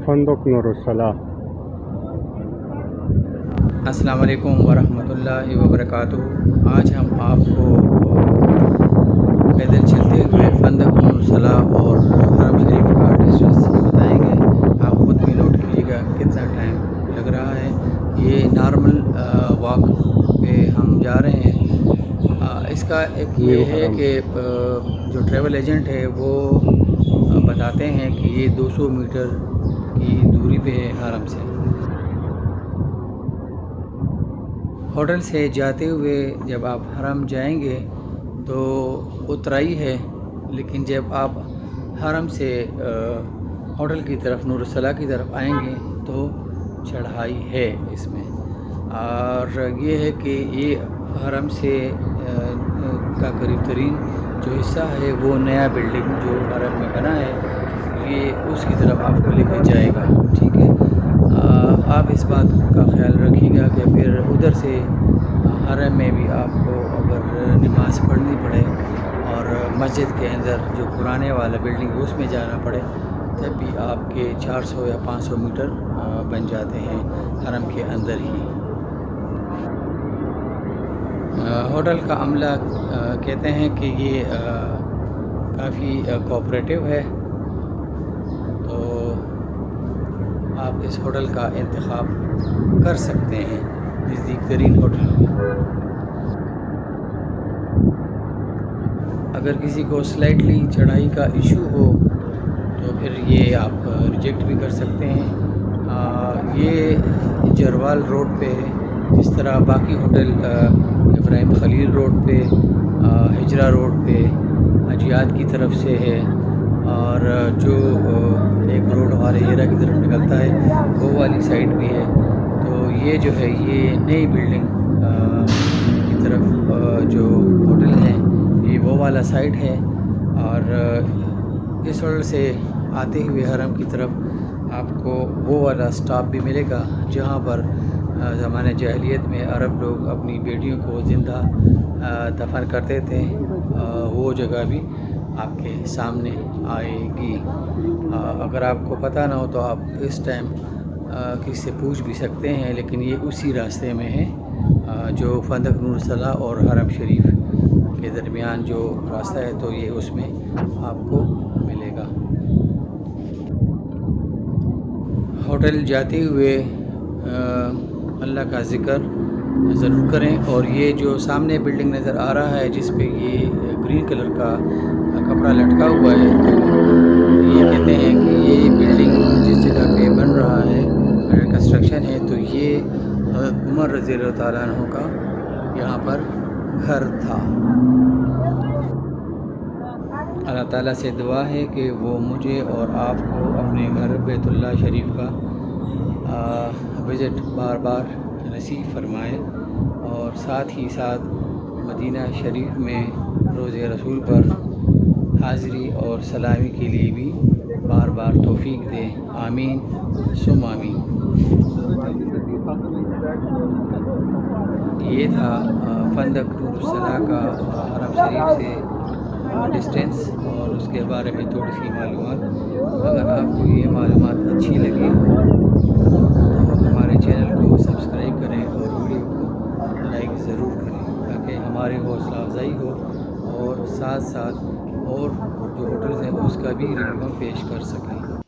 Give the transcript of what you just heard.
فندق نور الصلاح۔ السلام علیکم ورحمۃ اللہ وبرکاتہ۔ آج ہم آپ کو پیدل چلتے ہوئے فندق نور الصلاح اور حرم شریف کا ڈسٹینس بتائیں گے۔ آپ خود بھی نوٹ کیجیے گا کتنا ٹائم لگ رہا ہے۔ یہ نارمل واک پہ ہم جا رہے ہیں۔ اس کا ایک یہ ہے کہ جو ٹریول ایجنٹ ہے وہ بتاتے ہیں کہ یہ 200 میٹر کی دوری پہ ہے حرم سے۔ ہوٹل سے جاتے ہوئے جب آپ حرم جائیں گے تو اترائی ہے، لیکن جب آپ حرم سے ہوٹل کی طرف نور الصلاح کی طرف آئیں گے تو چڑھائی ہے اس میں۔ اور یہ ہے کہ یہ حرم سے کا قریب ترین جو حصہ ہے وہ نیا بلڈنگ جو حرم میں بنا ہے، یہ اس کی طرف آپ کو لے کے جائے گا، ٹھیک ہے۔ آپ اس بات کا خیال رکھیے گا کہ پھر ادھر سے حرم میں بھی آپ کو اگر نماز پڑھنی پڑے اور مسجد کے اندر جو پرانے والا بلڈنگ ہے اس میں جانا پڑے، تب بھی آپ کے 400 یا 500 میٹر بن جاتے ہیں حرم کے اندر ہی۔ ہوٹل کا عملہ کہتے ہیں کہ یہ کافی کوآپریٹو ہے، تو آپ اس ہوٹل کا انتخاب کر سکتے ہیں نزدیک ترین ہوٹل میں۔ اگر کسی کو سلائٹلی چڑھائی کا ایشو ہو تو پھر یہ آپ ریجیکٹ بھی کر سکتے ہیں۔ یہ جروال روڈ پہ ہے، جس طرح باقی ہوٹل ابراہیم خلیل روڈ پہ، ہجرا روڈ پہ حجیات کی طرف سے ہے، اور جو ایک روڈ ہمارے ہیرا کی طرف نکلتا ہے وہ والی سائڈ بھی ہے۔ تو یہ جو ہے یہ نئی بلڈنگ کی طرف جو ہوٹل ہیں یہ وہ والا سائڈ ہے، اور اس ہوٹل سے آتے ہوئے حرم کی طرف آپ کو وہ والا سٹاپ بھی ملے گا جہاں پر زمانۂ جاہلیت میں عرب لوگ اپنی بیٹیوں کو زندہ دفن کرتے تھے، وہ جگہ بھی آپ کے سامنے آئے گی۔ اگر آپ کو پتہ نہ ہو تو آپ اس ٹائم کسی سے پوچھ بھی سکتے ہیں، لیکن یہ اسی راستے میں ہے جو فندق نور الصلاح اور حرم شریف کے درمیان جو راستہ ہے، تو یہ اس میں آپ کو ملے گا۔ ہوٹل جاتے ہوئے اللہ کا ذکر ضرور کریں، اور یہ جو سامنے بلڈنگ نظر آ رہا ہے جس پہ یہ گرین کلر کا کپڑا لٹکا ہوا ہے، تو یہ کہتے ہیں کہ یہ بلڈنگ جس جگہ پہ بن رہا ہے کنسٹرکشن ہے، تو یہ حضرت عمر رضی اللہ تعالیٰ عنہ کا یہاں پر گھر تھا۔ اللہ تعالیٰ سے دعا ہے کہ وہ مجھے اور آپ کو اپنے گھر بیت اللہ شریف کا وزٹ بار بار نصیب فرمائے، اور ساتھ ہی ساتھ مدینہ شریف میں روضہ رسول پر حاضری اور سلامی کے لیے بھی بار بار توفیق دے، آمین ثم آمین۔ یہ تھا فندق نور الصلاح کا حرم شریف سے ڈسٹینس اور اس کے بارے میں تھوڑی سی معلومات۔ اگر آپ کو یہ معلومات اچھی لگی ہو تو ہمارے چینل کو سبسکرائب کریں اور ویڈیو کو لائک ضرور کریں تاکہ ہماری حوصلہ افزائی ہو، اور ساتھ ساتھ اور جو ہوٹلز ہیں اس کا بھی ریویو پیش کر سکیں۔